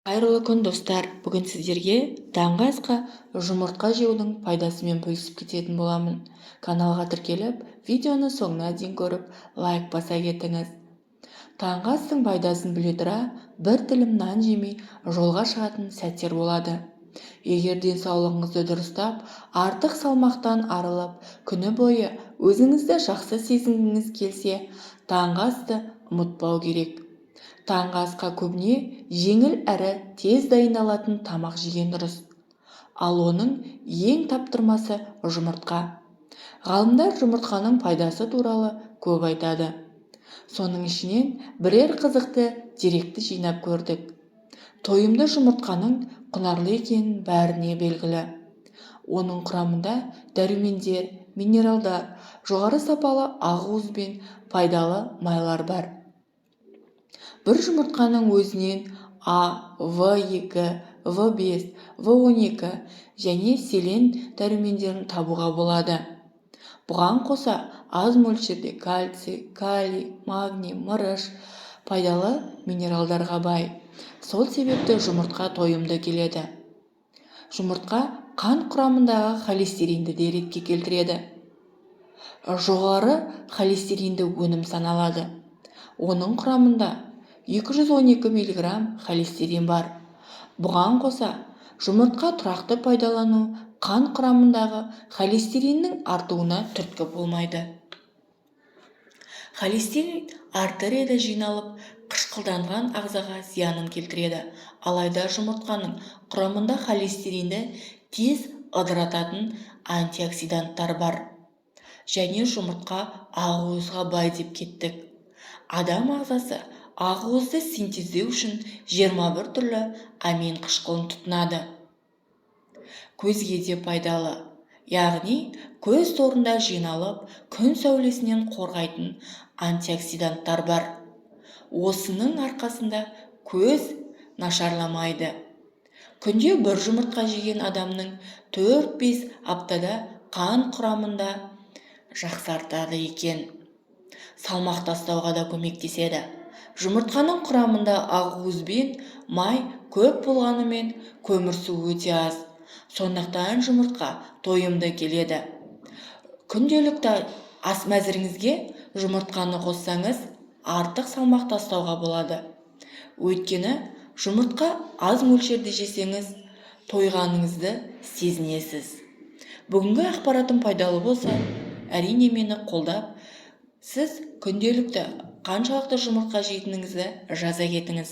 Қайырлы күн достар. Бүгін сіздерге таңғы асқа жұмыртқа жеудің пайдасымен бөлісіп кететін боламын. Каналға тіркеліп, видеоны соңына дейін көріп, лайк баса кетіңіз. Таңғы астың пайдасын біле тұра, бір тілім нан жемей жолға шығатын сәттер болады. Егер денсаулығыңызды дұрыстап, артық салмақтан арылып, күні бойы өзіңізді жақсы сезінгіңіз келсе, таңғы асты ұмытпау керек. Таңғы асқа көбіне жеңіл әрі тез дайындалатын тамақ жеген дұрыс. Ал оның ең таптырмасы жұмыртқа. Ғалымдар жұмыртқаның пайдасы туралы көп айтады. Соның ішінен бірер қызықты деректі жинап көрдік. Тойымды жұмыртқаның құнарлы екенін бәріне белгілі. Оның құрамында дәрумендер, минералдар, жоғары сапалы ақуыз бен пайдалы майлар бар. Бір жұмыртқаның өзінен А, В2, В5, В12 және селен дәрумендерін табуға болады. Бұған қоса аз мөлшерде кальций, калий, магний, мырыш, пайдалы минералдарға бай. Сол себепті жұмыртқа тойымды келеді. Жұмыртқа қан құрамындағы холестеринді де ретке келтіреді. Жоғары холестеринді өнім саналады. Оның құрамында 212 мг холестерин бар. Бұған қоса, жұмыртқа тұрақты пайдалану қан құрамындағы холестериннің артуына түрткі болмайды. Холестерин артерияда жиналып, қышқылданған ағзаға зиянын келтіреді. Алайда жұмыртқаның құрамында холестеринді тез ыдырататын антиоксиданттар бар. Және жұмыртқа ақуызға бай деп кеттік. Адам ағзасы ақуызды синтездеу үшін 21 түрлі амин қышқылын тұтынады. Көзге де пайдалы, яғни көз торында жиналып, күн сәулесінен қорғайтын антиоксиданттар бар. Осының арқасында көз нашарламайды. Күнде бір жұмыртқа жеген адамның 4-5 аптада қан құрамында жақсартады екен. Салмақ тастауға да көмектеседі. Жұмыртқаның құрамында ақуыз бен май көп болғанымен көмірсу өте аз. Сондықтан жұмыртқа тойымды келеді. Күнделікті ас мәзіріңізге жұмыртқаны қоссаңыз, артық салмақ тастауға болады. Өйткені жұмыртқа аз мөлшерде жесеңіз, тойғаныңызды сезінесіз. Бүгінгі ақпаратым пайдалы болса, әрине мені қолдап, сіз күнделікті қаншалықты жұмыртқа жейтініңізді жаза кетіңіз.